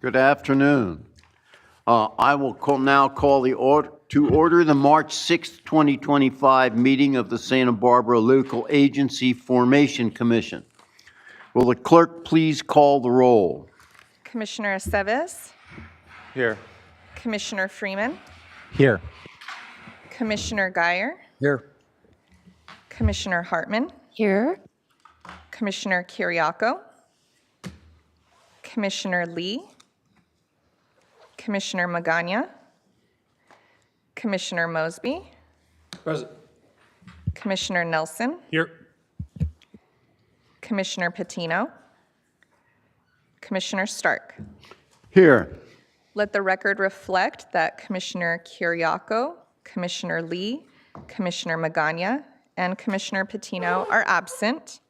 Good afternoon. I will now call to order the March 6, 2025 meeting of the Santa Barbara Local Agency Formation Commission. Will the clerk please call the roll? Commissioner Aceves, Here. Commissioner Freeman, Here. Commissioner Geyer, Here. Commissioner Hartman, Here. Commissioner Kiriakou, Commissioner Lee, Commissioner Magana, Commissioner Mosby, Present. Commissioner Nelson, Here. Commissioner Patino, Commissioner Stark. Here. Let the record reflect that Commissioner Kiriakou, Commissioner Lee, Commissioner Magana, and Commissioner Patino are absent.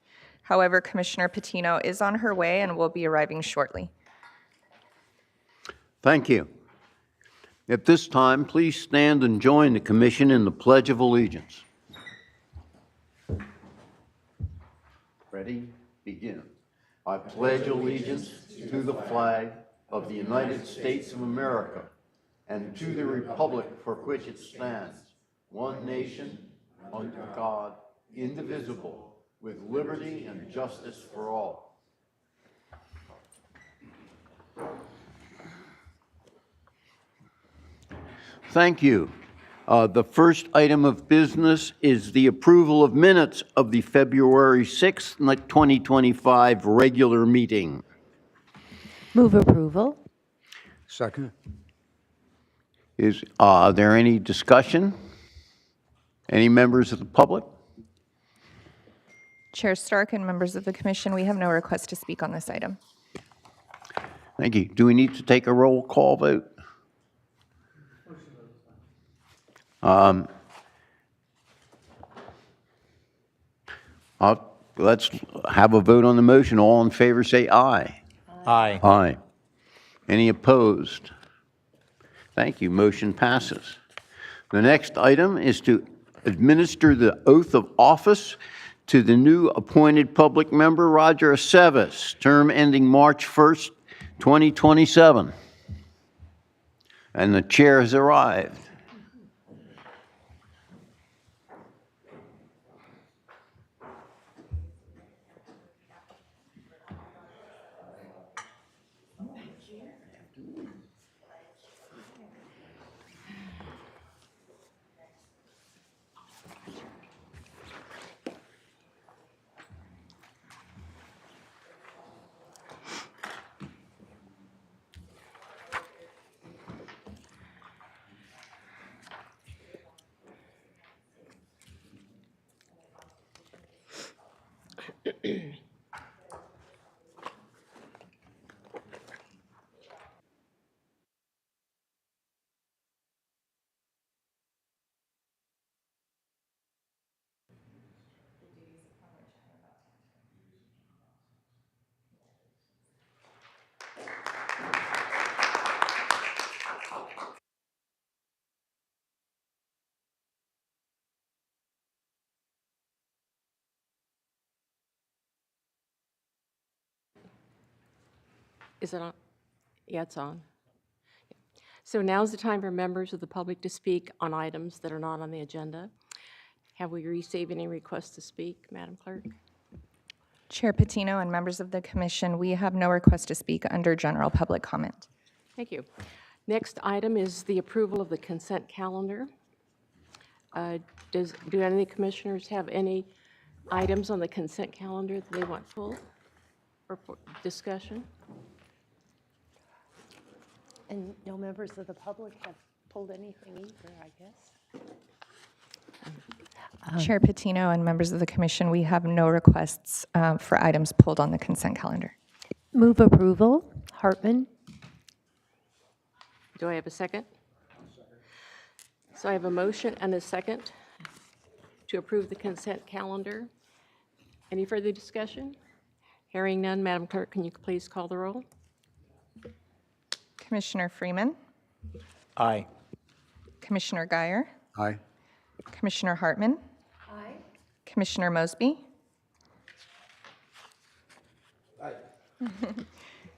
However, Commissioner Patino is on her way and will be arriving shortly. Thank you. At this time, please stand and join the commission in the Pledge of Allegiance. Ready? Begin. I pledge allegiance to the flag of the United States of America and to the republic for which it stands, one nation, under God, indivisible, with liberty and justice for all. Thank you. The first item of business is the approval of minutes of the February 6th, 2025 regular meeting. Move approval. Second. Is there any discussion? Any members of the public? Chair Stark and members of the commission, we have no request to speak on this item. Thank you. Do we need to take a roll call vote? Let's have a vote on the motion. All in favor say aye. Aye. Aye. Any opposed? Thank you. Motion passes. The next item is to administer the oath of office to the new appointed public member, Roger Aceves, term ending March 1st, 2027. And the chair has arrived. Is it on? Yeah, it's on. So now's the time for members of the public to speak on items that are not on the agenda. Have we received any requests to speak, Madam Clerk? Chair Patino and members of the commission, we have no request to speak under general public comment. Thank you. Next item is the approval of the consent calendar. Do any commissioners have any items on the consent calendar that they want pulled or for discussion? And no members of the public have pulled anything either, I guess. Chair Patino and members of the commission, we have no requests for items pulled on the consent calendar. Move approval. Hartman. Do I have a second? So I have a motion and a second to approve the consent calendar. Any further discussion? Hearing none, Madam Clerk, can you please call the roll? Commissioner Freeman, Aye. Commissioner Geyer, Aye. Commissioner Hartman, Commissioner Mosby,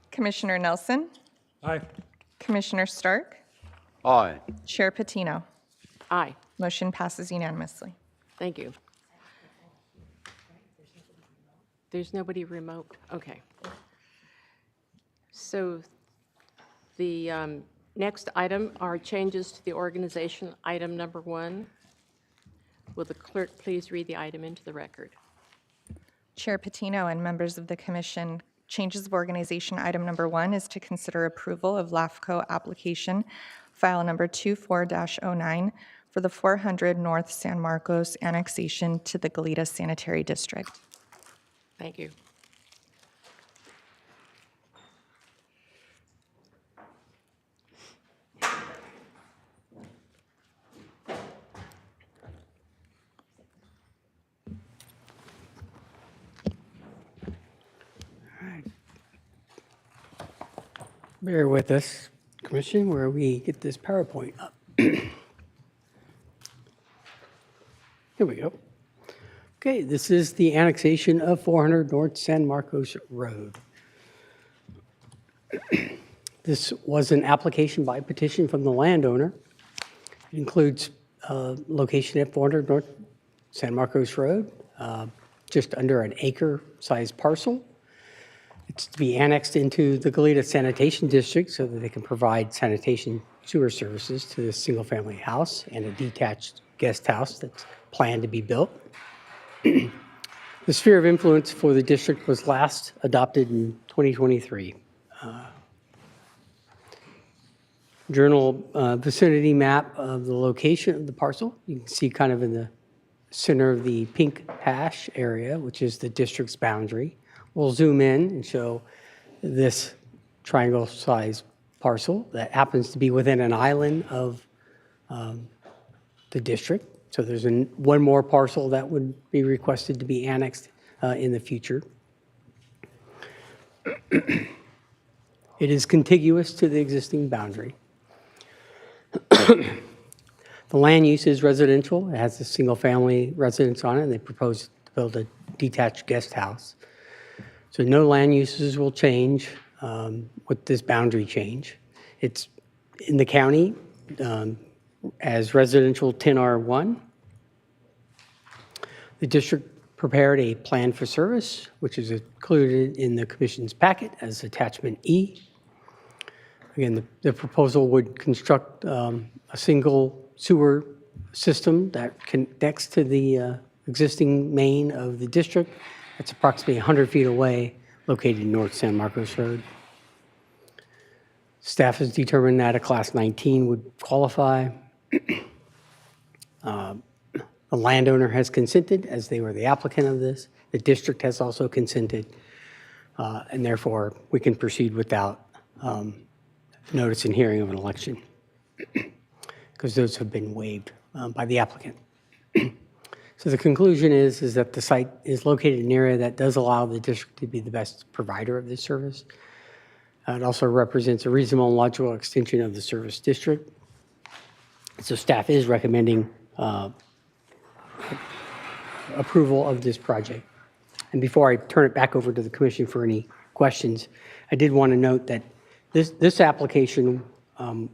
Commissioner Nelson, Aye. Commissioner Stark, Aye. Chair Patino. Aye. Motion passes unanimously. Thank you. There's nobody remote? Okay. So the next item are changes to the organization, item number 1. Will the clerk please read the item into the record? Chair Patino and members of the commission, changes of organization item number 1 is to consider approval of LAFCO application file number 24-09 for the 400 North San Marcos annexation to the Goleta Sanitary District. Thank you. Bear with us, Commission, where we get this PowerPoint up. Here we go. Okay, this is the annexation of 400 North San Marcos Road. This was an application by petition from the landowner. It includes location at 400 North San Marcos Road, just under an acre-sized parcel. It's to be annexed into the Goleta Sanitation District so that they can provide sanitation sewer services to this single-family house and a detached guest house that's planned to be built. The sphere of influence for the district was last adopted in 2023. Journal vicinity map of the location of the parcel. You can see kind of in the center of the pink hash area, which is the district's boundary. We'll zoom in and show this triangle-sized parcel that happens to be within an island of the district. So there's one more parcel that would be requested to be annexed in the future. It is contiguous to the existing boundary. The land use is residential. It has a single-family residence on it, and they propose to build a detached guest house. So no land uses will change with this boundary change. It's in the county as residential 10R1. The district prepared a plan for service, which is included in the commission's packet as attachment E. Again, the proposal would construct a single sewer system that connects to the existing main of the district. It's approximately 100 feet away, located in North San Marcos Road. Staff has determined that a Class 19 would qualify. The landowner has consented, as they were the applicant of this. The district has also consented, and therefore we can proceed without notice and hearing of an election, because those have been waived by the applicant. So the conclusion is that the site is located in an area that does allow the district to be the best provider of this service. It also represents a reasonable and logical extension of the service district. So staff is recommending approval of this project. And before I turn it back over to the commission for any questions, I did want to note that this application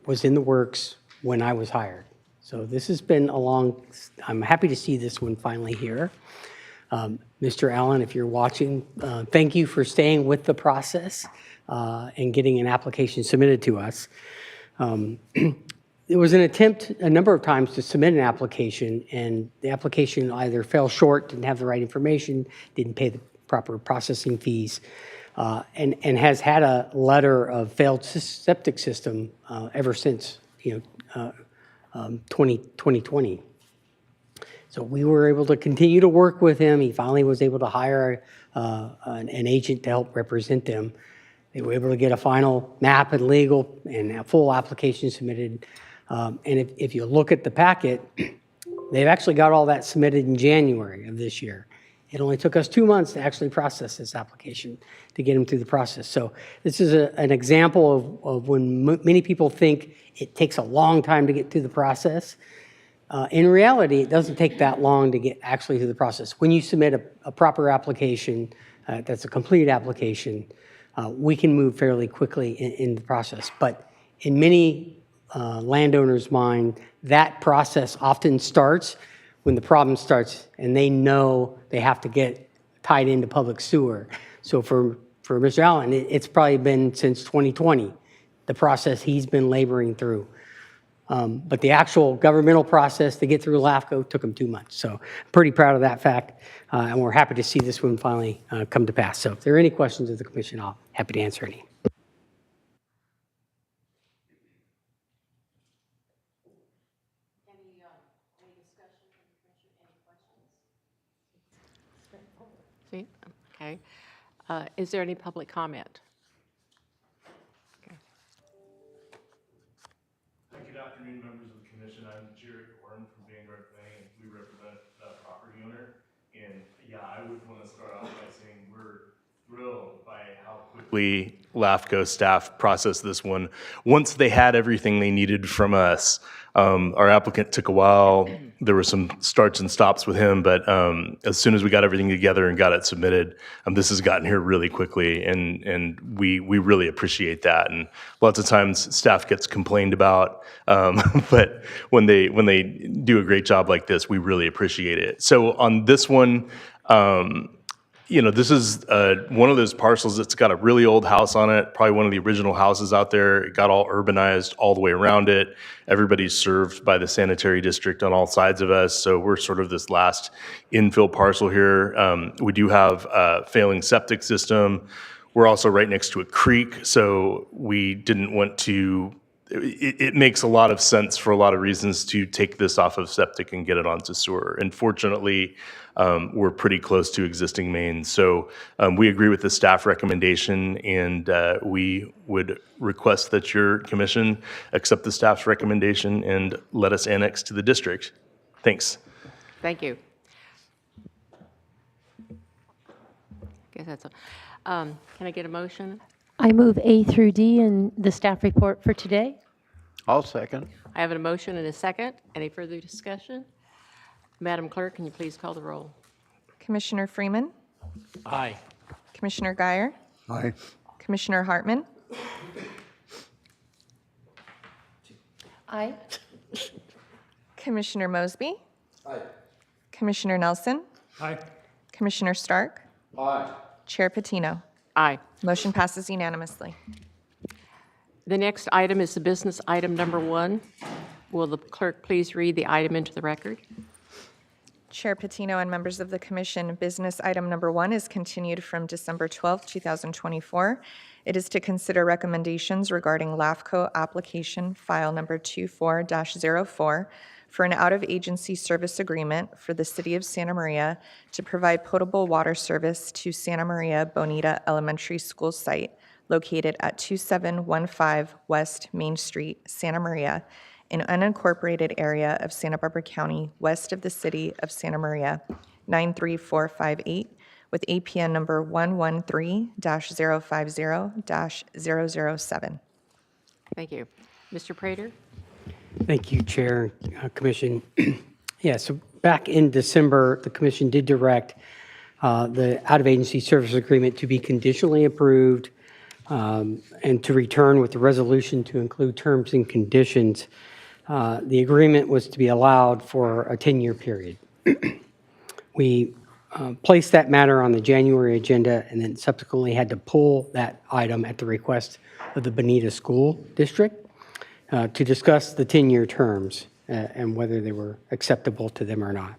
was in the works when I was hired. So this has been a long, I'm happy to see this one finally here. Mr. Allen, if you're watching, thank you for staying with the process and getting an application submitted to us. There was an attempt a number of times to submit an application, and the application either fell short, didn't have the right information, didn't pay the proper processing fees, and has had a letter of failed septic system ever since 2020. So we were able to continue to work with him. He finally was able to hire an agent to help represent them. They were able to get a final map and legal and a full application submitted. And if you look at the packet, they've actually got all that submitted in January of this year. It only took us 2 months to actually process this application to get them through the process. So this is an example of when many people think it takes a long time to get through the process. In reality, it doesn't take that long to get actually through the process. When you submit a proper application, that's a complete application, we can move fairly quickly in the process. But in many landowners' mind, that process often starts when the problem starts and they know they have to get tied into public sewer. So for Mr. Allen, it's probably been since 2020, the process he's been laboring through. But the actual governmental process to get through LAFCO took him 2 months. So I'm pretty proud of that fact, and we're happy to see this one finally come to pass. So if there are any questions of the commission, I'll be happy to answer any. See? Okay. Is there any public comment? Hi, good afternoon, members of the commission. I'm Jared Warren from Vanguard Bank, and we represent the property owner. And yeah, I would want to start off by saying we're thrilled by how quickly LAFCO staff processed this one. Once they had everything they needed from us, our applicant took a while. There were some starts and stops with him, but as soon as we got everything together and got it submitted, this has gotten here really quickly, and we really appreciate that. And lots of times staff gets complained about, but when they do a great job like this, we really appreciate it. So on this one, this is one of those parcels that's got a really old house on it, probably one of the original houses out there. It got all urbanized all the way around it. Everybody's served by the sanitary district on all sides of us, so we're sort of this last infill parcel here. We do have a failing septic system. We're also right next to a creek, so we didn't want to. It makes a lot of sense for a lot of reasons to take this off of septic and get it onto sewer. And fortunately, we're pretty close to existing mains. So we agree with the staff recommendation, and we would request that your commission accept the staff's recommendation and let us annex to the district. Thanks. Thank you. Guess that's all. Can I get a motion? I move A through D in the staff report for today. I'll second. I have a motion and a second. Any further discussion? Madam Clerk, can you please call the roll? Commissioner Freeman, Aye. Commissioner Guyer, Aye. Commissioner Hartman, Aye. Commissioner Mosby, Commissioner Nelson, Aye. Commissioner Stark, Aye. Chair Patino. Aye. Motion passes unanimously. The next item is the business item number 1. Will the clerk please read the item into the record? Chair Patino and members of the commission, business item number 1 is continued from December 12, 2024. It is to consider recommendations regarding LAFCO application file number 24-04 for an out-of-agency service agreement for the City of Santa Maria to provide potable water service to Santa Maria Bonita Elementary School site located at 2715 West Main Street, Santa Maria, an unincorporated area of Santa Barbara County, west of the City of Santa Maria, 93458, with APN number 113-050-007. Thank you. Mr. Prater? Thank you, Chair, Commission. Yeah, so back in December, the Commission did direct the out-of-agency service agreement to be conditionally approved and to return with the resolution to include terms and conditions. The agreement was to be allowed for a 10-year period. We placed that matter on the January agenda and then subsequently had to pull that item at the request of the Bonita School District to discuss the 10-year terms and whether they were acceptable to them or not.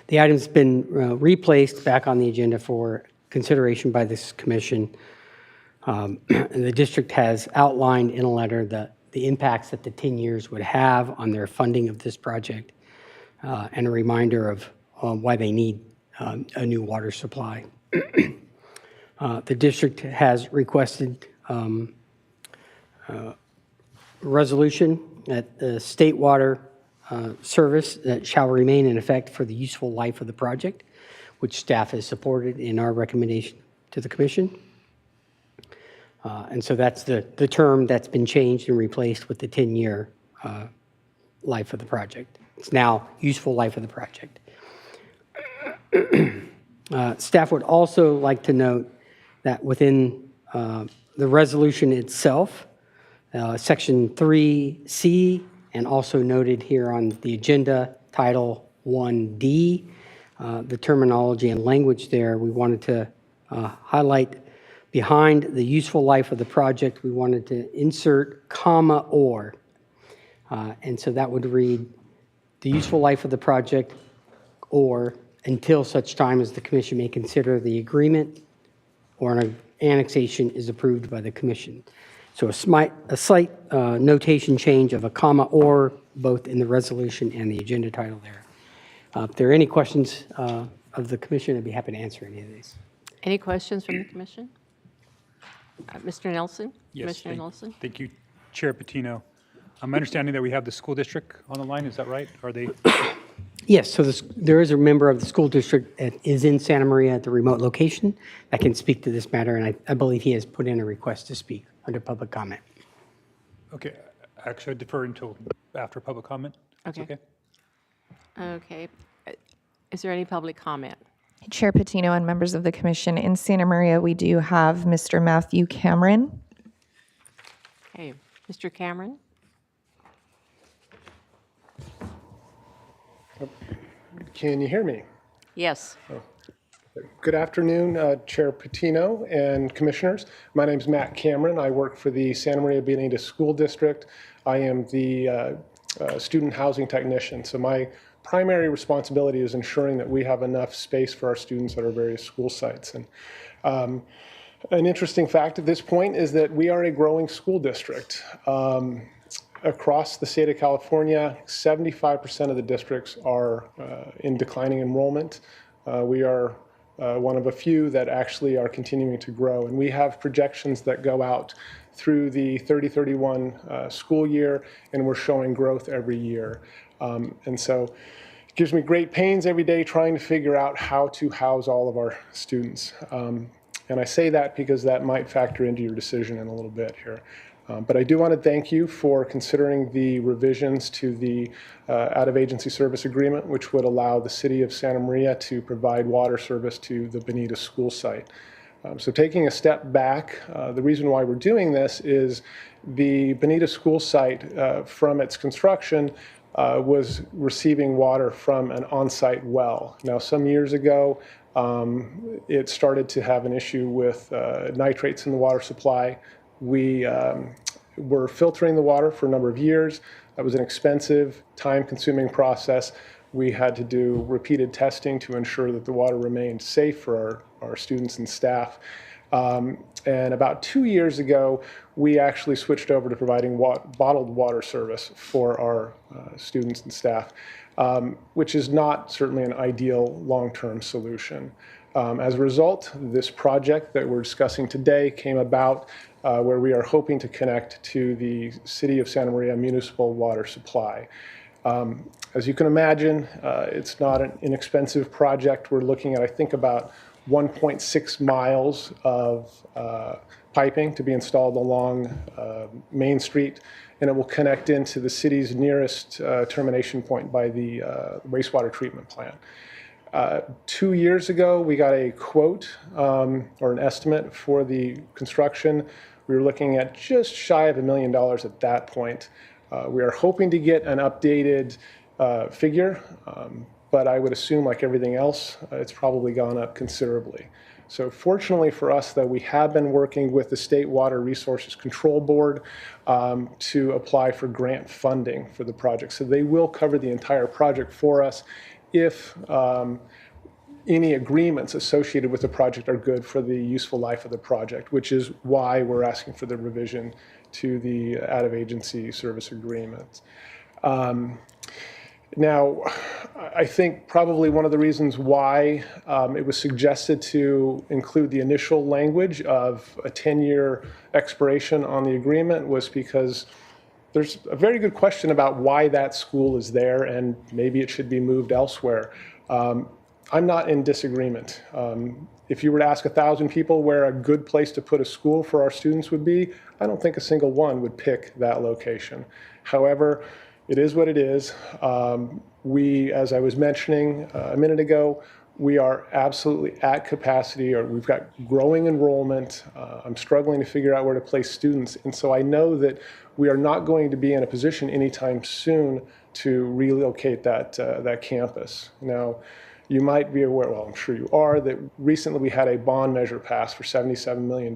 The item's been replaced back on the agenda for consideration by this commission. And the district has outlined in a letter the impacts that the 10 years would have on their funding of this project and a reminder of why they need a new water supply. The district has requested resolution that the state water service that shall remain in effect for the useful life of the project, which staff has supported in our recommendation to the commission. And so that's the term that's been changed and replaced with the 10-year life of the project. It's now useful life of the project. Staff would also like to note that within the resolution itself, Section 3C, and also noted here on the agenda, Title 1D, the terminology and language there, we wanted to highlight behind the useful life of the project, we wanted to insert comma or. And so that would read, the useful life of the project or until such time as the commission may consider the agreement or an annexation is approved by the commission. So a slight notation change of a comma or both in the resolution and the agenda title there. If there are any questions of the commission, I'd be happy to answer any of these. Any questions from the commission? Mr. Nelson? Yes, Commissioner Nelson? thank you, Chair Patino. My understanding that we have the school district on the line, is that right? Are they? Yes, so there is a member of the school district that is in Santa Maria at the remote location that can speak to this matter, and I believe he has put in a request to speak under public comment. Okay, actually, I defer until after public comment. That's Okay. Okay. Is there any public comment? Chair Patino and members of the commission, in Santa Maria, we do have Mr. Matthew Cameron. Okay, Mr. Cameron? Can you hear me? Yes. Good afternoon, Chair Patino and commissioners. My name is Matt Cameron. I work for the Santa Maria Bonita School District. I am the student housing technician. So my primary responsibility is ensuring that we have enough space for our students at our various school sites. And an interesting fact at this point is that we are a growing school district. Across the state of California, 75% of the districts are in declining enrollment. We are one of a few that actually are continuing to grow. And we have projections that go out through the 30-31 school year, and we're showing growth every year. And so it gives me great pains every day trying to figure out how to house all of our students. And I say that because that might factor into your decision in a little bit here. But I do want to thank you for considering the revisions to the out-of-agency service agreement, which would allow the city of Santa Maria to provide water service to the Bonita school site. So taking a step back, the reason why we're doing this is the Bonita school site, from its construction, was receiving water from an on-site well. Now, some years ago, it started to have an issue with nitrates in the water supply. We were filtering the water for a number of years. That was an expensive, time-consuming process. We had to do repeated testing to ensure that the water remained safe for our students and staff. And about 2 years ago, we actually switched over to providing bottled water service for our students and staff, which is not certainly an ideal long-term solution. As a result, this project that we're discussing today came about where we are hoping to connect to the City of Santa Maria municipal water supply. As you can imagine, it's not an inexpensive project. We're looking at, I think, about 1.6 miles of piping to be installed along Main Street, and it will connect into the city's nearest termination point by the wastewater treatment plant. 2 years ago, we got a quote or an estimate for the construction. We were looking at just shy of $1 million at that point. We are hoping to get an updated figure, but I would assume, like everything else, it's probably gone up considerably. So fortunately for us, though, we have been working with the State Water Resources Control Board to apply for grant funding for the project. So they will cover the entire project for us if any agreements associated with the project are good for the useful life of the project, which is why we're asking for the revision to the out-of-agency service agreement. Now, I think probably one of the reasons why it was suggested to include the initial language of a 10-year expiration on the agreement was because there's a very good question about why that school is there and maybe it should be moved elsewhere. I'm not in disagreement. If you were to ask 1,000 people where a good place to put a school for our students would be, I don't think a single one would pick that location. However, it is what it is. We, as I was mentioning a minute ago, We are absolutely at capacity, or we've got growing enrollment. I'm struggling to figure out where to place students. And so I know that we are not going to be in a position anytime soon to relocate that campus. Now, you might be aware, well, I'm sure you are, that recently we had a bond measure passed for $77 million.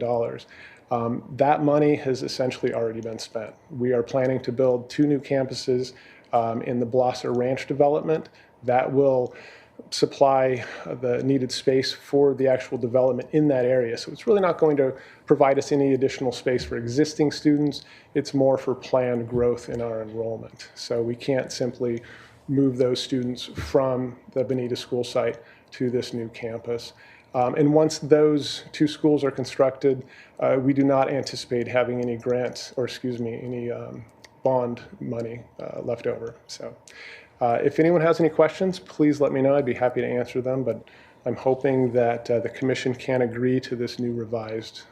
That money has essentially already been spent. We are planning to build 2 new campuses in the Blosser Ranch development that will supply the needed space for the actual development in that area. So it's really not going to provide us any additional space for existing students. It's more for planned growth in our enrollment. So we can't simply move those students from the Bonita school site to this new campus. And once those 2 schools are constructed, we do not anticipate having any any bond money left over. So if anyone has any questions, please let me know. I'd be happy to answer them, but I'm hoping that the commission can agree to this new revised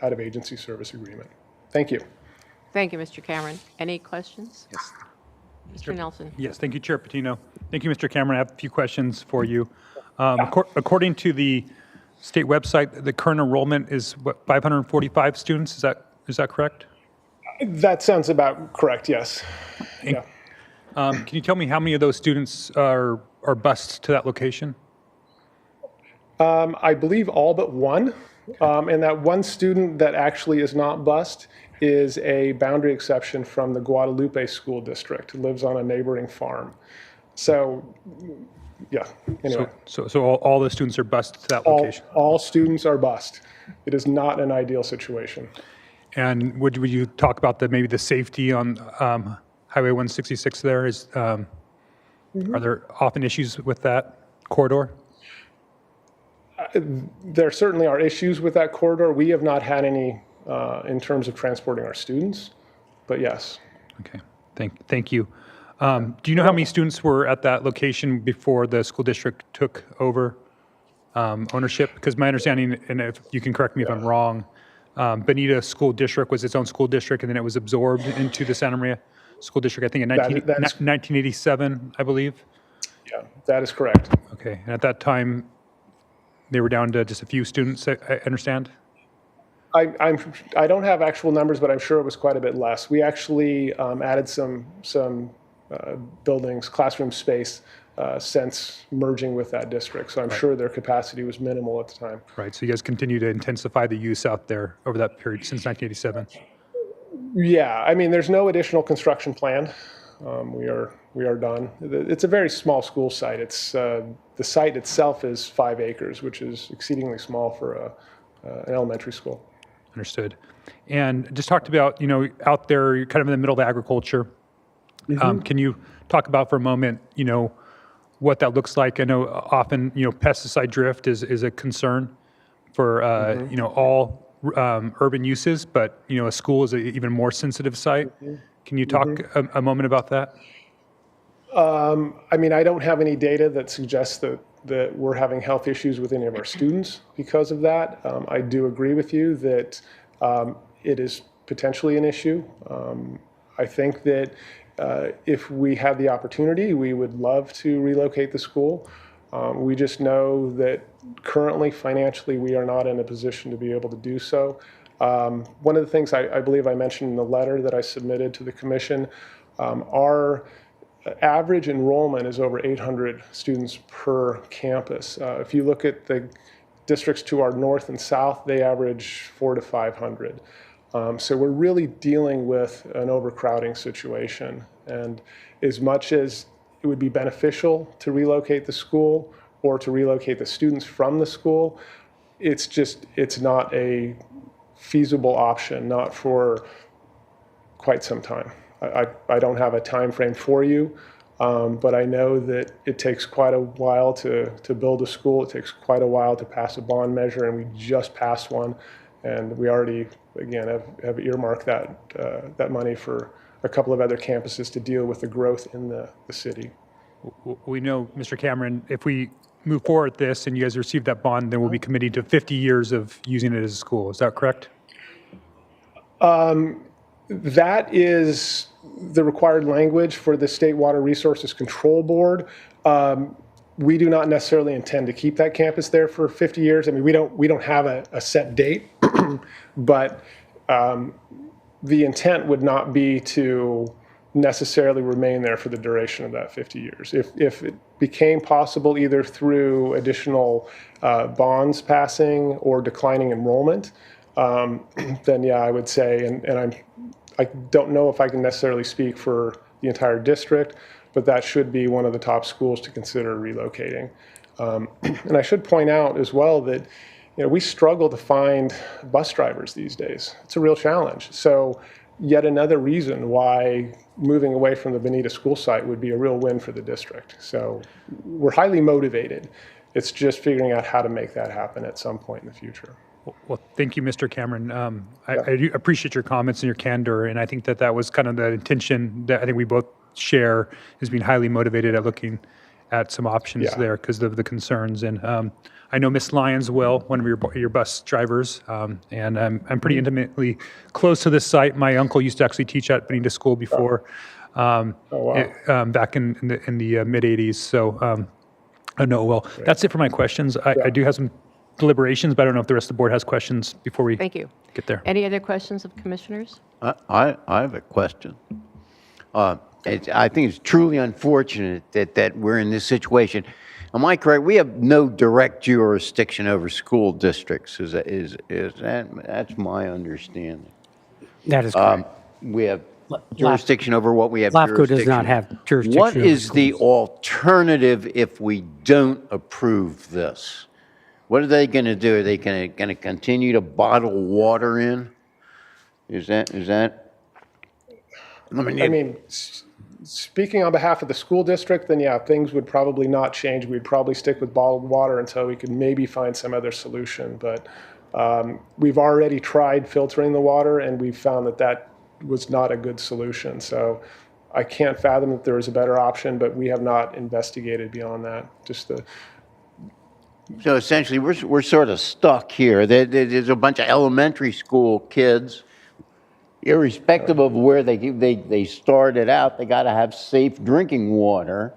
out-of-agency service agreement. Thank you. Thank you, Mr. Cameron. Any questions? Yes. Mr. Nelson? Yes, thank you, Chair Patino. Thank you, Mr. Cameron. I have a few questions for you. According to the state website, the current enrollment is what, 545 students? Is that correct? That sounds about correct, yes. Yeah. Can you tell me how many of those students are bused to that location? I believe all but one. And that one student that actually is not bused is a boundary exception from the Guadalupe School District, who lives on a neighboring farm. So, yeah, anyway. So all the students are bused to that location? All students are bused. It is not an ideal situation. And would you talk about maybe the safety on Highway 166 there? Are there often issues with that corridor? There certainly are issues with that corridor. We have not had any in terms of transporting our students, but yes. Okay, thank you. Do you know how many students were at that location before the school district took over ownership? Because my understanding, and if you can correct me if I'm wrong, Bonita School District was its own school district, and then it was absorbed into the Santa Maria School District, I think in 1987, I believe? Yeah, that is correct. Okay, and at that time, they were down to just a few students, I understand? I don't have actual numbers, but I'm sure it was quite a bit less. We actually added some buildings, classroom space, since merging with that district. So I'm sure their capacity was minimal at the time. Right, so you guys continue to intensify the use out there over that period since 1987? Yeah, I mean, there's no additional construction planned. We are done. It's a very small school site. It's the site itself is 5 acres, which is exceedingly small for an elementary school. Understood. And just talked about, out there, you're kind of in the middle of agriculture. Can you talk about for a moment, what that looks like? I know often, pesticide drift is a concern for, all urban uses, but, a school is an even more sensitive site. Can you talk a moment about that? I mean, I don't have any data that suggests that we're having health issues with any of our students because of that. I do agree with you that it is potentially an issue. I think that if we had the opportunity, we would love to relocate the school. We just know that currently, financially, we are not in a position to be able to do so. One of the things I believe I mentioned in the letter that I submitted to the commission, our average enrollment is over 800 students per campus. If you look at the districts to our north and south, they average 400 to 500. So we're really dealing with an overcrowding situation. And as much as it would be beneficial to relocate the school or to relocate the students from the school, it's not a feasible option, not for quite some time. I don't have a time frame for you, but I know that it takes quite a while to build a school. It takes quite a while to pass a bond measure, and we just passed one. And we already, again, have earmarked that money for a couple of other campuses to deal with the growth in the city. We know, Mr. Cameron, if we move forward with this and you guys receive that bond, then we'll be committing to 50 years of using it as a school. Is that correct? That is the required language for the State Water Resources Control Board. we do not necessarily intend to keep that campus there for 50 years. I mean, we don't have a set date, but the intent would not be to necessarily remain there for the duration of that 50 years. If it became possible either through additional bonds passing or declining enrollment, then yeah, I would say, and I don't know if I can necessarily speak for the entire district, but that should be one of the top schools to consider relocating. And I should point out as well that we struggle to find bus drivers these days. It's a real challenge. So yet another reason why moving away from the Bonita school site would be a real win for the district. So we're highly motivated. It's just figuring out how to make that happen at some point in the future. Well, thank you, Mr. Cameron. I do appreciate your comments and your candor, and I think that was kind of the intention that I think we both share, is being highly motivated at looking at some options there because of the concerns. And I know Miss Lyons well, one of your bus drivers, and I'm pretty intimately close to this site. My uncle used to actually teach at Bonita School before, back in the mid '80s. So I know well. That's it for my questions. I do have some deliberations, but I don't know if the rest of the board has questions before we Thank you. get there. Any other questions of commissioners? I have a question. I think it's truly unfortunate that we're in this situation. Am I correct? We have no direct jurisdiction over school districts. That's my understanding. That is correct. We have jurisdiction over what we have LAFCO jurisdiction. does not have jurisdiction What over is the schools. alternative if we don't approve this? What are they going to do? Are they going to continue to bottle water in? Is that? I mean, speaking on behalf of the school district, then yeah, things would probably not change. We'd probably stick with bottled water until we could maybe find some other solution. But we've already tried filtering the water, and we've found that was not a good solution. So I can't fathom that there is a better option, but we have not investigated beyond that. So essentially, we're sort of stuck here. There's a bunch of elementary school kids, irrespective of where they started out, they got to have safe drinking water,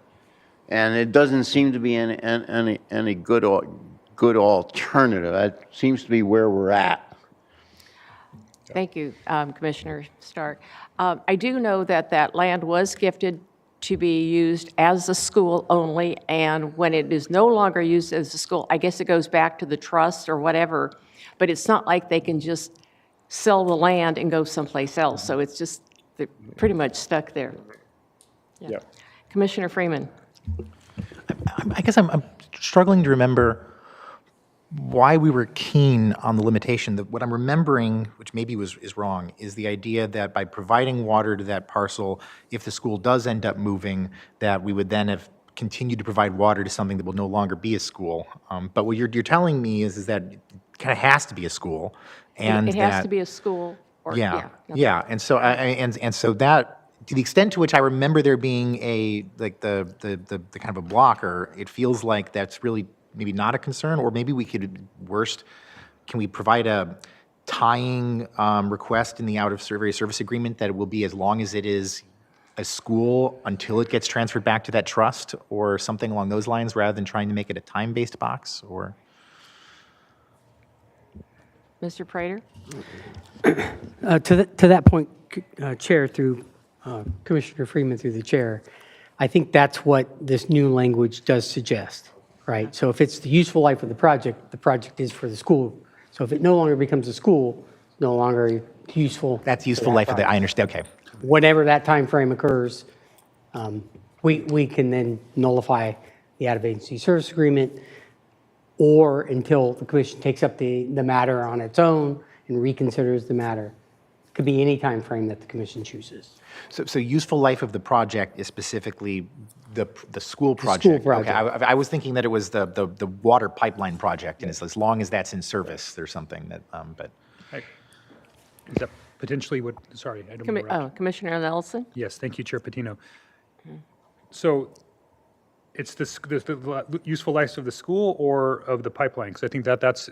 and it doesn't seem to be any good alternative. That seems to be where we're at. Thank you, Commissioner Stark. I do know that land was gifted to be used as a school only, and when it is no longer used as a school, I guess it goes back to the trust or whatever, but it's not like they can just sell the land and go someplace else. So it's just, they're pretty much stuck there. Yeah. Commissioner Freeman. I guess I'm struggling to remember why we were keen on the limitation. What I'm remembering, which maybe is wrong, is the idea that by providing water to that parcel, if the school does end up moving, that we would then have continued to provide water to something that will no longer be a school. But what you're telling me is that it kind of has to be a school, and It has to be a school or, yeah. yeah. And so and so that, to the extent to which I remember there being the kind of a blocker, it feels like that's really maybe not a concern, or maybe we could, worst, can we provide a tying request in the out-of-service agreement that it will be as long as it is a school until it gets transferred back to that trust, or something along those lines, rather than trying to make it a time-based box, or? Mr. Prater? To that point, Chair, through Commissioner Freeman through the chair, I think that's what this new language does suggest, right? So if it's the useful life of the project is for the school. So if it no longer becomes a school, it's no longer useful. That's useful life of the, I understand, okay. Whenever that time frame occurs, we can then nullify the out-of-agency service agreement, or until the commission takes up the matter on its own and reconsiders the matter. It could be any time frame that the commission chooses. So useful life of the project is specifically the school project? school project. Okay, I was thinking that it was the water pipeline project, and it's as long as that's in service, there's something that, but. Is that potentially what, sorry, I don't know. Commissioner Nelson? Yes, thank you, Chair Patino. So it's the useful life of the school or of the pipeline? Because I think that's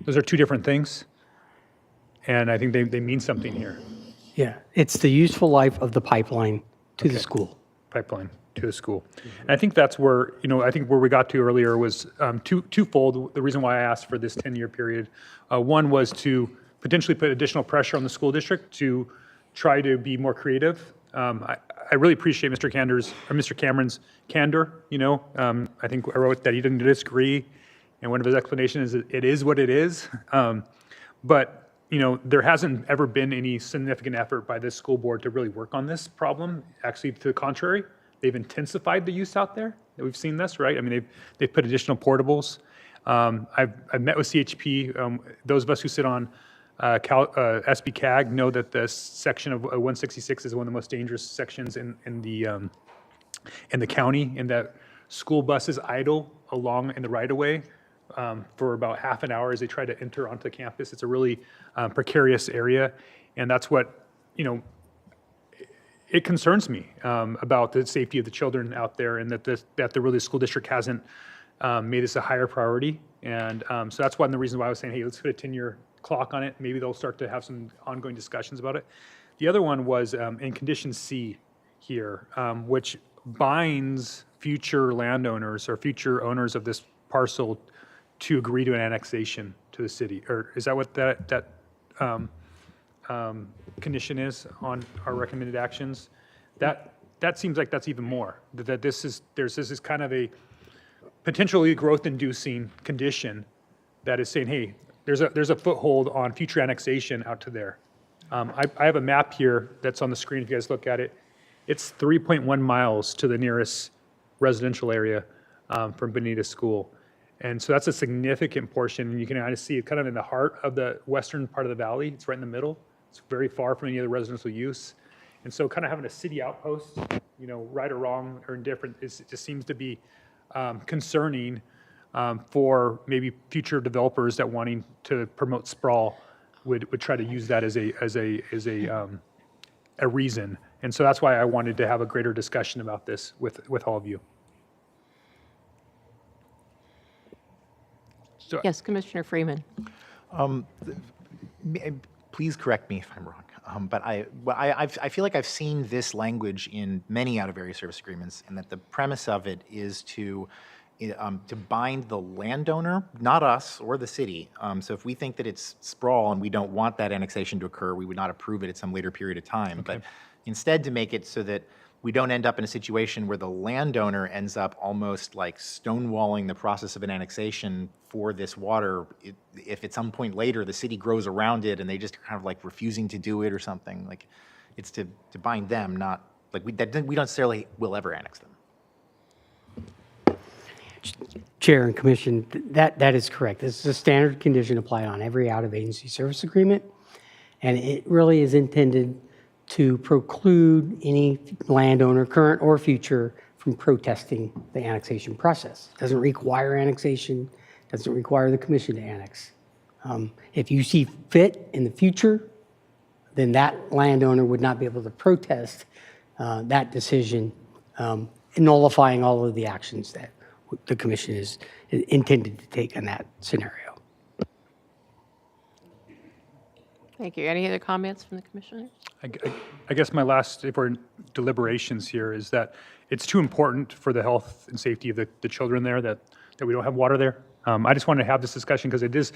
those are two different things. And I think they mean something here. Yeah, it's the useful life of the pipeline to the school. Pipeline. to the school. And I think that's where, I think where we got to earlier was twofold. The reason why I asked for this 10-year period. One was to potentially put additional pressure on the school district to try to be more creative. I really appreciate Mr. Cameron's candor. I think I wrote that he didn't disagree, and one of his explanations is it is what it is. But there hasn't ever been any significant effort by this school board to really work on this problem. Actually, to the contrary, they've intensified the use out there. We've seen this, right? I mean, they've put additional portables. I've met with CHP. Those of us who sit on SB CAG know that the section of 166 is one of the most dangerous sections in the county, and that school buses idle along in the right-of-way for about half an hour as they try to enter onto the campus. It's a really precarious area, and that's what, it concerns me about the safety of the children out there, and that the school district hasn't made this a higher priority. And so that's one of the reasons why I was saying, hey, let's put a 10-year clock on it. Maybe they'll start to have some ongoing discussions about it. The other one was in condition C here, which binds future landowners or future owners of this parcel to agree to an annexation to the city. Or is that what that condition is on our recommended actions? That seems like that's even more. That this is kind of a potentially growth-inducing condition that is saying, hey, there's a foothold on future annexation out to there. I have a map here that's on the screen if you guys look at it. It's 3.1 miles to the nearest residential area from Bonita School. And so that's a significant portion, and you can kind of see it kind of in the heart of the western part of the valley. It's right in the middle. It's very far from any other residential use. And so kind of having a city outpost, right or wrong or indifferent, it just seems to be concerning for maybe future developers that wanting to promote sprawl would try to use that as a reason. And so that's why I wanted to have a greater discussion about this with all of you. So, Yes, Commissioner Freeman. Please correct me if I'm wrong, but I feel like I've seen this language in many out-of-area service agreements, and that the premise of it is to bind the landowner, not us or the city. So if we think that it's sprawl and we don't want that annexation to occur, we would not approve it at some later period of time. Okay. But instead to make it so that we don't end up in a situation where the landowner ends up almost like stonewalling the process of an annexation for this water. If at some point later the city grows around it and they just kind of like refusing to do it or something, like it's to bind them, not like we don't necessarily will ever annex them. Chair and Commission, that is correct. This is a standard condition applied on every out-of-agency service agreement, and it really is intended to preclude any landowner, current or future, from protesting the annexation process. It doesn't require annexation, doesn't require the commission to annex. If you see fit in the future, then that landowner would not be able to protest that decision, nullifying all of the actions that the commission is intended to take in that scenario. Thank you. Any other comments from the commissioners? I guess my last, if we're in deliberations here, is that it's too important for the health and safety of the children there that we don't have water there. I just wanted to have this discussion because it is,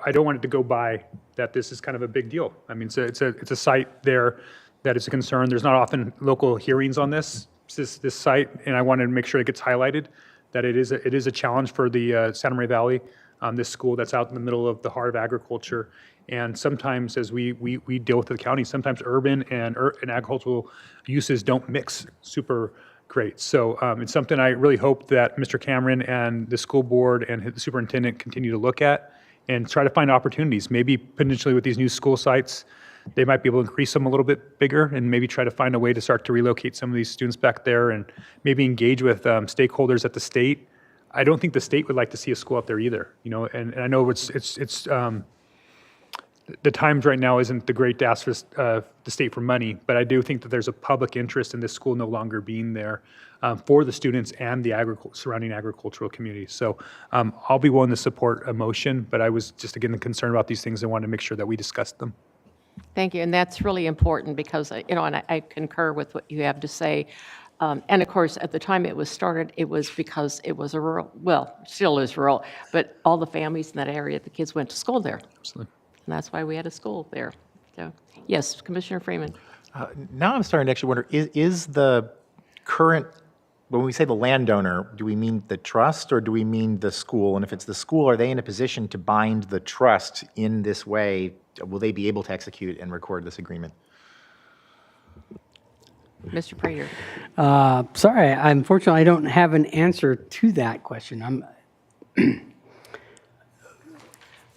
I don't want it to go by that this is kind of a big deal. I mean, it's a site there that is a concern. There's not often local hearings on this site, and I wanted to make sure it gets highlighted that it is a challenge for the Santa Maria Valley, this school that's out in the middle of the heart of agriculture. And sometimes as we deal with the county, sometimes urban and agricultural uses don't mix super great. So it's something I really hope that Mr. Cameron and the school board and the superintendent continue to look at and try to find opportunities. Maybe potentially with these new school sites, they might be able to increase them a little bit bigger and maybe try to find a way to start to relocate some of these students back there and maybe engage with stakeholders at the state. I don't think the state would like to see a school up there either, and I know it's the times right now isn't the great to ask for the state for money, but I do think that there's a public interest in this school no longer being there for the students and the surrounding agricultural community. So I'll be willing to support a motion, but I was just again concerned about these things and wanted to make sure that we discussed them. Thank you, and that's really important because, and I concur with what you have to say. And of course, at the time it was started, it was because it was a rural, well, still is rural, but all the families in that area, the kids went to school there. Absolutely. And that's why we had a school there. So, yes, Commissioner Freeman. Now I'm starting to actually wonder, is the current, when we say the landowner, do we mean the trust or do we mean the school? And if it's the school, are they in a position to bind the trust in this way? Will they be able to execute and record this agreement? Mr. Prater. Sorry, unfortunately, I don't have an answer to that question.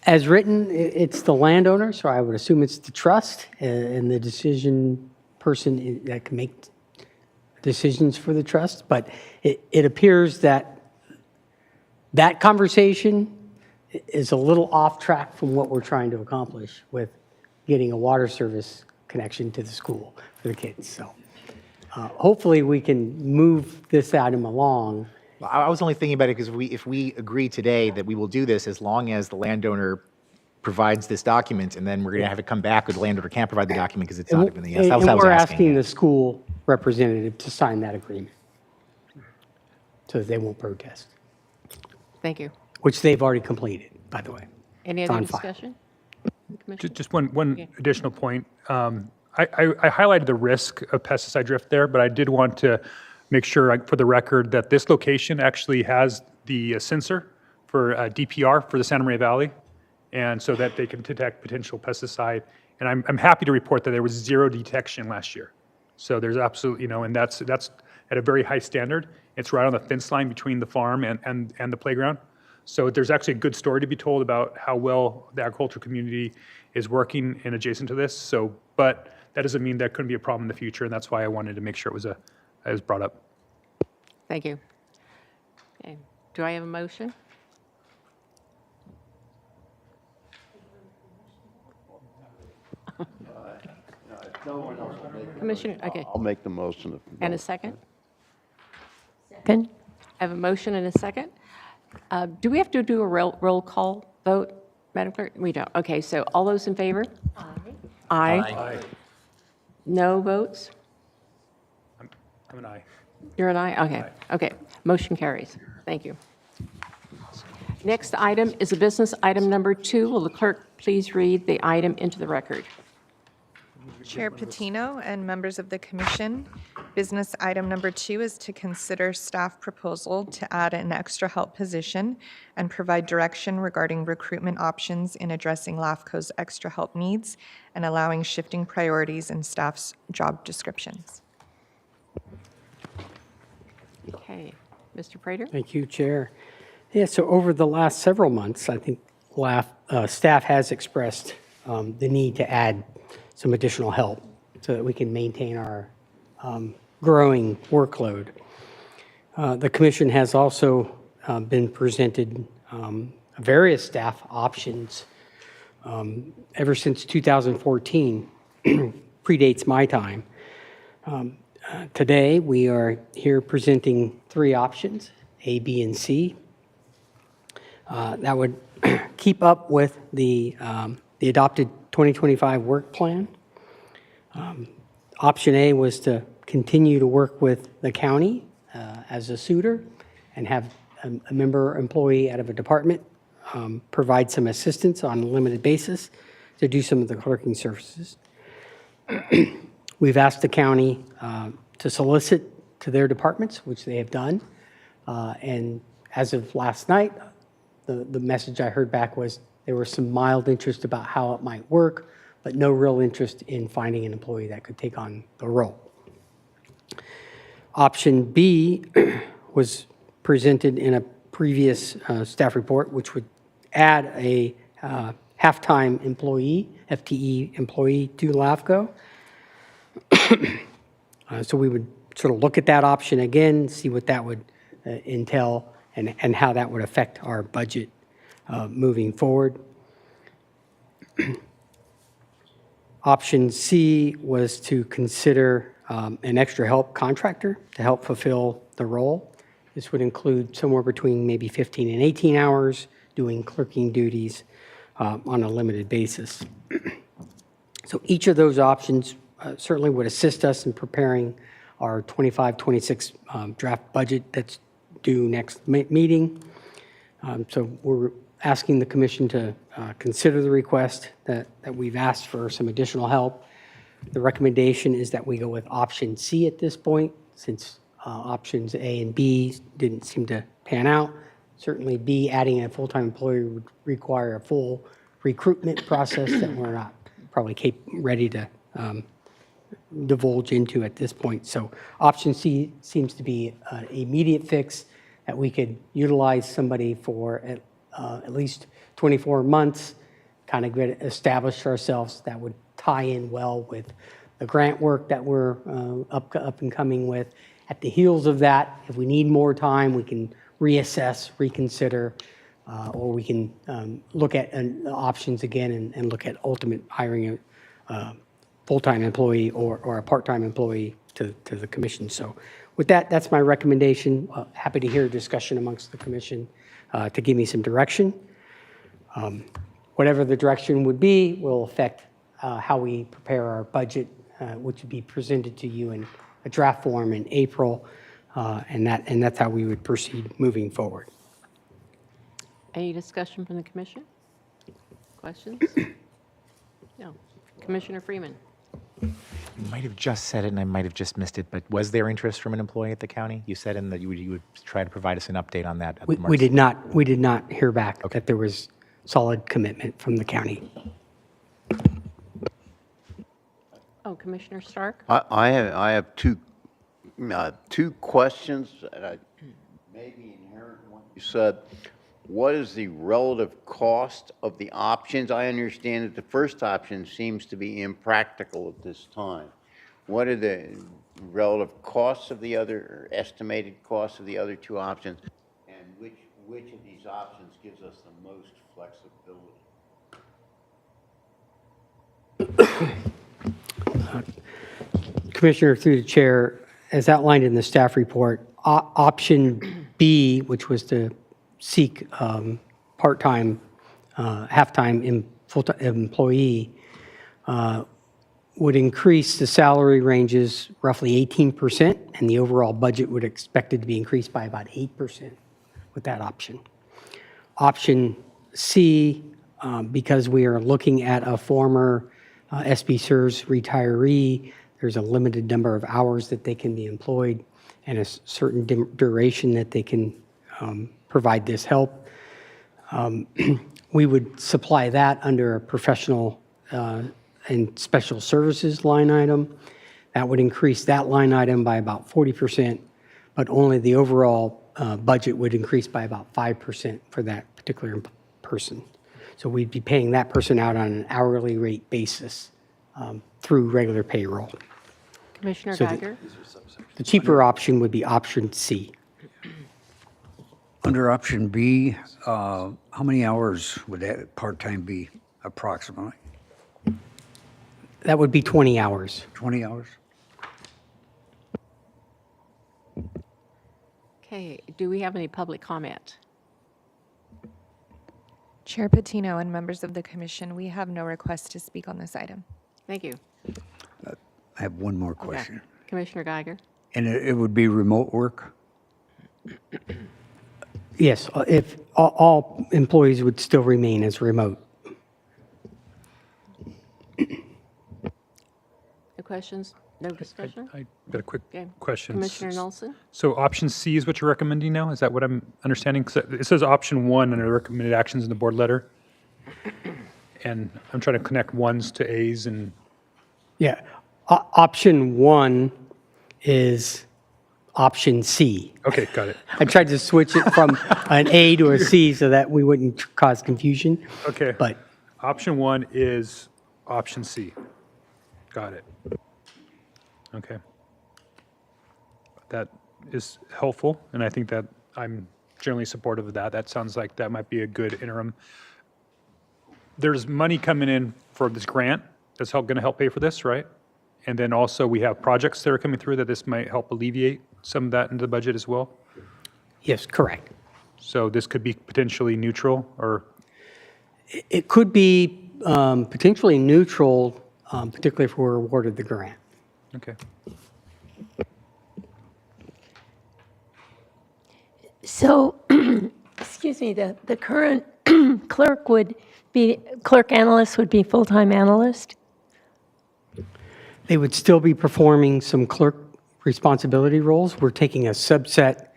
As written, it's the landowner, so I would assume it's the trust and the decision person that can make decisions for the trust. But it appears that that conversation is a little off track from what we're trying to accomplish with getting a water service connection to the school for the kids. So hopefully we can move this item along. I was only thinking about it because if we agree today that we will do this as long as the landowner provides this document, and then we're going to have it come back, or the landowner can't provide the document because it's not even the yes. That was what I And was we're asking. asking the school representative to sign that agreement so that they won't protest, Thank you. which they've already completed, by the way. Any It's other on file. discussion? Commissioner? Just one additional point. I highlighted the risk of pesticide drift there, but I did want to make sure for the record that this location actually has the sensor for DPR for the Santa Maria Valley, and so that they can detect potential pesticide. And I'm happy to report that there was 0 detection last year. So there's absolutely, and that's at a very high standard. It's right on the fence line between the farm and the playground. So there's actually a good story to be told about how well the agricultural community is working in adjacent to this. So, but that doesn't mean that couldn't be a problem in the future, and that's why I wanted to make sure it was brought up. Thank you. Okay. Do I have a motion? Commissioner, okay. I'll make the motion. And a second? Second. I have a motion and a second. Do we have to do a roll call vote, Madam Clerk? We don't. Okay, so all those in favor? Aye. Aye. No votes? I'm an aye. You're an aye? Okay. Okay. Motion carries. Thank you. Next item is a business item number 2. Will the clerk please read the item into the record? Chair Patino and members of the commission, business item number 2 is to consider staff proposal to add an extra help position and provide direction regarding recruitment options in addressing LAFCO's extra help needs and allowing shifting priorities in staff's job descriptions. Okay. Mr. Prater? Thank you, Chair. Yeah, so over the last several months, I think staff has expressed the need to add some additional help so that we can maintain our growing workload. The commission has also been presented various staff options ever since 2014, predates my time. Today, we are here presenting 3 options, A, B, and C. That would keep up with the adopted 2025 work plan. Option A was to continue to work with the county as a suitor and have a member employee out of a department provide some assistance on a limited basis to do some of the clerking services. We've asked the county to solicit to their departments, which they have done. And as of last night, the message I heard back was there was some mild interest about how it might work, but no real interest in finding an employee that could take on the role. Option B was presented in a previous staff report, which would add a half-time employee, FTE employee to LAFCO. So we would sort of look at that option again, see what that would entail and how that would affect our budget moving forward. Option C was to consider an extra help contractor to help fulfill the role. This would include somewhere between maybe 15 and 18 hours doing clerking duties on a limited basis. So each of those options certainly would assist us in preparing our 25-26 draft budget that's due next meeting. So we're asking the commission to consider the request that we've asked for some additional help. The recommendation is that we go with option C at this point, since options A and B didn't seem to pan out. Certainly B, adding a full-time employee would require a full recruitment process that we're not probably ready to divulge into at this point. So option C seems to be an immediate fix that we could utilize somebody for at least 24 months, kind of get established ourselves. That would tie in well with the grant work that we're up and coming with. At the heels of that, if we need more time, we can reassess, reconsider, or we can look at options again and look at ultimate hiring a full-time employee or a part-time employee to the commission. So with that, that's my recommendation. Happy to hear a discussion amongst the commission to give me some direction. Whatever the direction would be will affect how we prepare our budget, which would be presented to you in a draft form in April, and that's how we would proceed moving forward. Any discussion from the commission? Questions? No. Commissioner Freeman? You might have just said it, and I might have just missed it, but was there interest from an employee at the county? You said that you would try to provide us an update on that. At the We did not hear back that there was solid commitment from the county. Oh, Commissioner Stark? I have two questions that may be inherent in what you said. What is the relative cost of the options? I understand that the first option seems to be impractical at this time. What are the relative costs of the other, or estimated costs of the other two options? And which of these options gives us the most flexibility? Commissioner, through the chair, as outlined in the staff report, option B, which was to seek part-time, half-time full-time employee, would increase the salary ranges roughly 18%, and the overall budget would expected to be increased by about 8% with that option. Option C, because we are looking at a former SB SERS retiree, there's a limited number of hours that they can be employed and a certain duration that they can provide this help. We would supply that under a professional and special services line item. That would increase that line item by about 40%, but only the overall budget would increase by about 5% for that particular person. So we'd be paying that person out on an hourly rate basis through regular payroll. Commissioner So Geiger? The cheaper option would be option C. Under option B, how many hours would that part-time be approximately? That would be 20 hours. 20 hours? Okay, do we have any public comment? Chair Patino and members of the commission, we have no request to speak on this item. Thank you. I have one more Okay. question. Commissioner Geiger? And it would be remote work? Yes, if all employees would still remain as remote. No questions? No discussion? I got a quick Okay. question. Commissioner Nelson? So option C is what you're recommending now? Is that what I'm understanding? 'Cause it says option 1 under the recommended actions in the board letter. And I'm trying to connect ones to A's and, Yeah, option 1 is option C. okay, got it. I tried to switch it from an A to a C so that we wouldn't cause confusion. Okay. But Option 1 is option C. Got it. Okay. That is helpful, and I think that I'm generally supportive of that. That sounds like that might be a good interim. There's money coming in for this grant that's going to help pay for this, right? And then also we have projects that are coming through that this might help alleviate some of that into the budget as well. yes, correct. So this could be potentially neutral, or, It could be potentially neutral, particularly if we're awarded the grant. okay. So, excuse me, the current clerk analyst would be full-time analyst? They would still be performing some clerk responsibility roles. We're taking a subset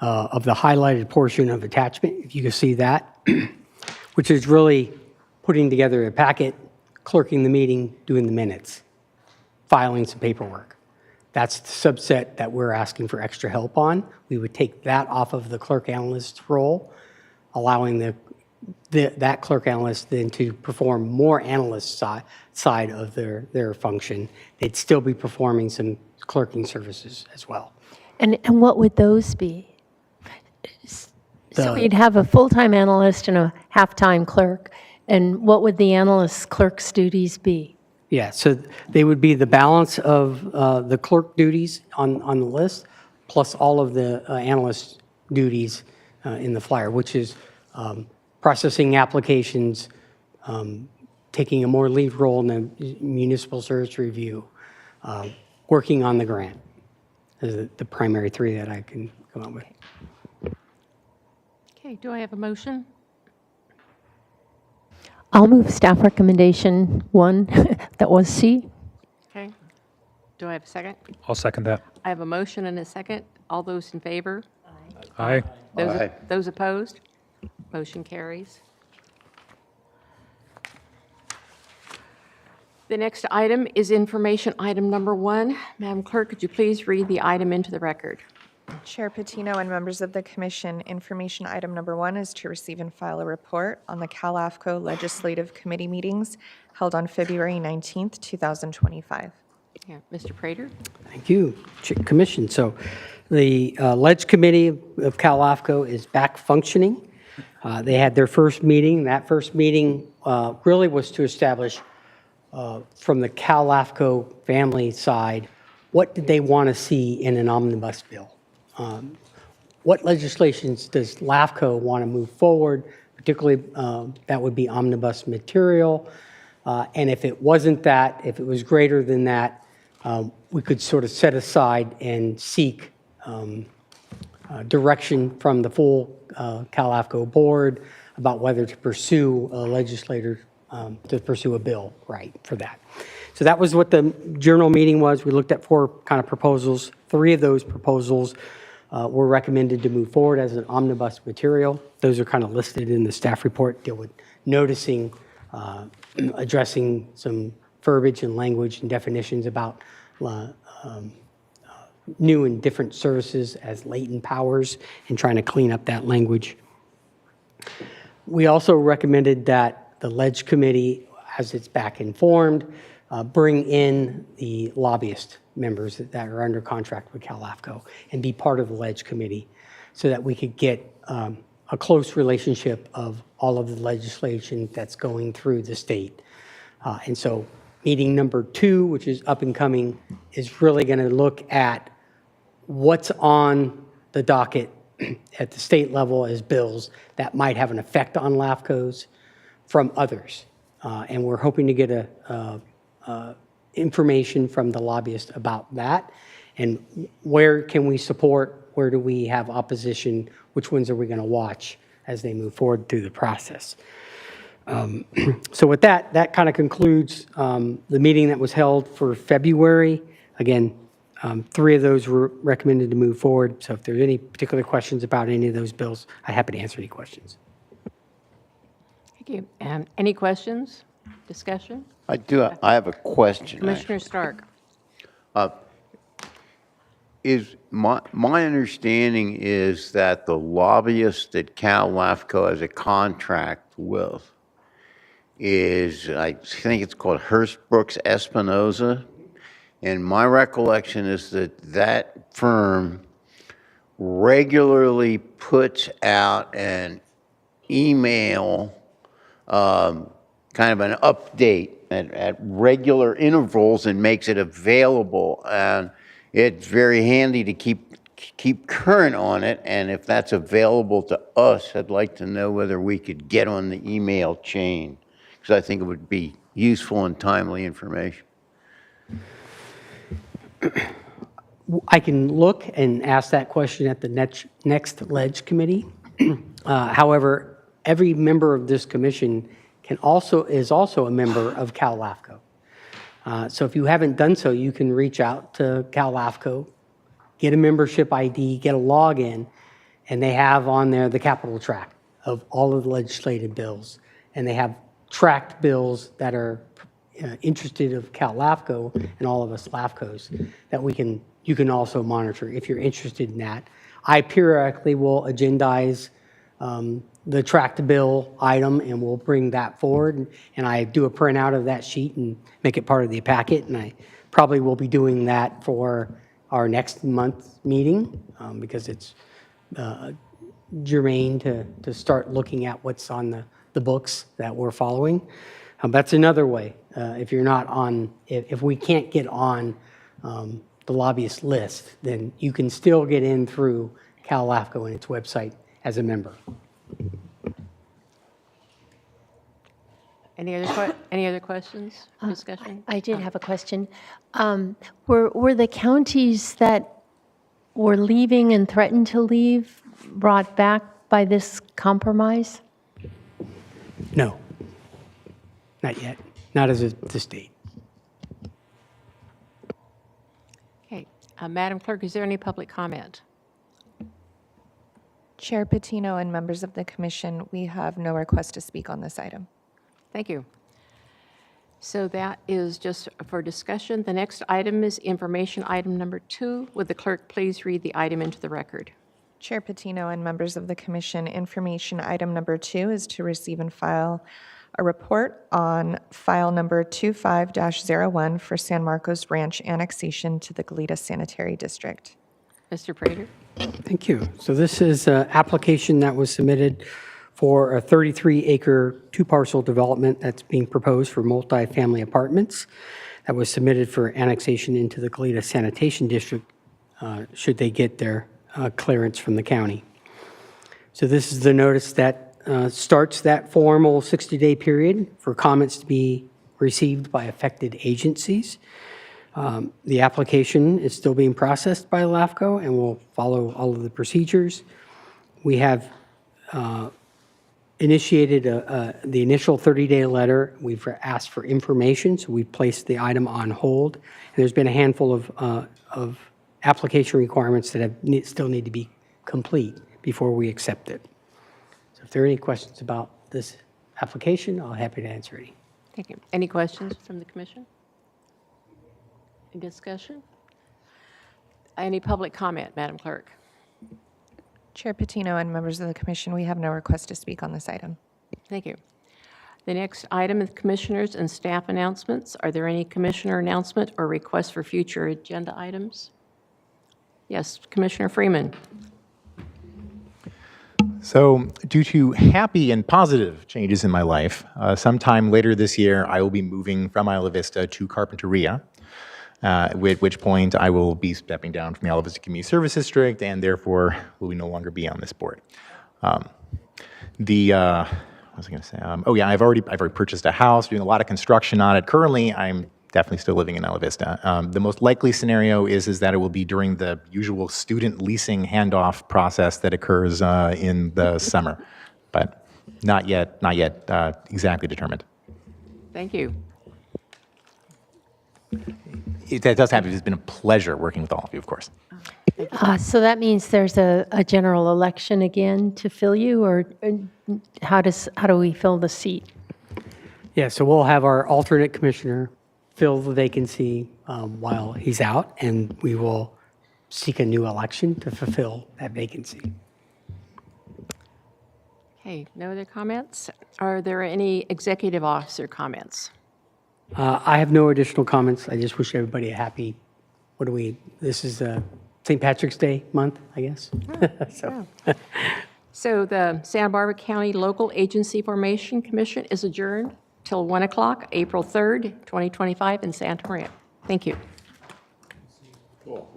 of the highlighted portion of attachment, if you can see that, which is really putting together a packet, clerking the meeting, doing the minutes, filing some paperwork. That's the subset that we're asking for extra help on. We would take that off of the clerk analyst role, allowing that clerk analyst then to perform more analyst side of their function. They'd still be performing some clerking services as well. And what would those be? So you'd have a full-time analyst and a half-time clerk, and what would the analyst clerk's duties be? Yeah, so they would be the balance of the clerk duties on the list, plus all of the analyst duties in the flyer, which is processing applications, taking a more lead role in the municipal service review, working on the grant. Those are the primary three that I can come up with. Okay, do I have a motion? I'll move staff recommendation 1, that was C. Okay. Do I have a second? I'll second that. I have a motion and a second. All those in favor? Aye. Aye. Those opposed? Motion carries. The next item is information item number 1. Madam Clerk, could you please read the item into the record? Chair Patino and members of the commission, information item number 1 is to receive and file a report on the LAFCO Legislative Committee meetings held on February 19th, 2025. Yeah, Mr. Prater? Thank you, Commission. So the Ledge Committee of LAFCO is back functioning. They had their first meeting. That first meeting really was to establish from the LAFCO family side, what did they want to see in an omnibus bill? What legislations does LAFCO want to move forward, particularly that would be omnibus material. And if it wasn't that, if it was greater than that, we could sort of set aside and seek direction from the full LAFCO board about whether to pursue a legislator, to pursue a bill, right, for that. So that was what the general meeting was. We looked at 4 kind of proposals. 3 of those proposals were recommended to move forward as an omnibus material. Those are kind of listed in the staff report, deal with noticing, addressing some verbiage and language and definitions about new and different services as latent powers and trying to clean up that language. We also recommended that the Ledge Committee, as it's back informed, bring in the lobbyist members that are under contract with LAFCO and be part of the Ledge Committee so that we could get a close relationship of all of the legislation that's going through the state. And so meeting number 2, which is up and coming, is really going to look at what's on the docket at the state level as bills that might have an effect on LAFCOs from others. And we're hoping to get information from the lobbyist about that and where can we support, where do we have opposition, which ones are we going to watch as they move forward through the process. So with that kind of concludes the meeting that was held for February. Again, 3 of those were recommended to move forward. So if there's any particular questions about any of those bills, I'm happy to answer any questions. Thank you. Any questions, discussion? I do. I have a question. Commissioner Stark? Is my understanding is that the lobbyist that LAFCO has a contract with is, I think it's called Hurst Brooks Espinoza, and my recollection is that that firm regularly puts out an email, kind of an update at regular intervals and makes it available. And it's very handy to keep current on it. And if that's available to us, I'd like to know whether we could get on the email chain, because I think it would be useful and timely information. I can look and ask that question at the next Ledge Committee. However, every member of this commission is also a member of Cal LAFCO. So if you haven't done so, you can reach out to Cal LAFCO, get a membership ID, get a login, and they have on there the capital track of all of the legislative bills. And they have tracked bills that are interested of Cal LAFCO and all of us LAFCOs that you can also monitor if you're interested in that. I periodically will agendize the tracked bill item, and we'll bring that forward. And I do a printout of that sheet and make it part of the packet. And I probably will be doing that for our next month's meeting because it's germane to start looking at what's on the books that we're following. That's another way. If you're not on, if we can't get on the lobbyist list, then you can still get in through Cal LAFCO and its website as a member. Any other questions, discussion? I did have a question. Were the counties that were leaving and threatened to leave brought back by this compromise? No, not yet. Not as of this date. Okay. Madam Clerk, is there any public comment? Chair Patino and members of the commission, we have no request to speak on this item. Thank you. So that is just for discussion. The next item is information item number 2. Would the clerk please read the item into the record? Chair Patino and members of the commission, information item number 2 is to receive and file a report on file number 25-01 for San Marcos Ranch annexation to the Goleta Sanitary District. Mr. Prater? Thank you. So this is an application that was submitted for a 33-acre, 2-parcel development that's being proposed for multifamily apartments that was submitted for annexation into the Goleta Sanitation District should they get their clearance from the county. So this is the notice that starts that formal 60-day period for comments to be received by affected agencies. The application is still being processed by LAFCO and will follow all of the procedures. We have initiated the initial 30-day letter. We've asked for information, so we've placed the item on hold. And there's been a handful of application requirements that still need to be complete before we accept it. So if there are any questions about this application, I'll be happy to answer any. Thank you. Any questions from the commission? Any discussion? Any public comment, Madam Clerk? Chair Patino and members of the commission, we have no request to speak on this item. Thank you. The next item is commissioners and staff announcements. Are there any commissioner announcement or requests for future agenda items? Yes, Commissioner Freeman. So, due to happy and positive changes in my life, sometime later this year, I will be moving from Isla Vista to Carpinteria, at which point I will be stepping down from the Isla Vista Community Service District, and therefore will no longer be on this board. What was I going to say? Oh yeah, I've already purchased a house, doing a lot of construction on it. Currently, I'm definitely still living in Isla Vista. The most likely scenario is that it will be during the usual student leasing handoff process that occurs in the summer, but not yet exactly determined. Thank you. That does happen. It's been a pleasure working with all of you, of course. So that means there's a general election again to fill you, or how do we fill the seat? Yeah, so we'll have our alternate commissioner fill the vacancy while he's out, and we will seek a new election to fulfill that vacancy. Okay, no other comments? Are there any executive officer comments? I have no additional comments. I just wish everybody a happy, this is St. Patrick's Day month, I guess. So the Santa Barbara County Local Agency Formation Commission is adjourned till 1 o'clock, April 3rd, 2025 in Santa Maria. Thank you. Cool.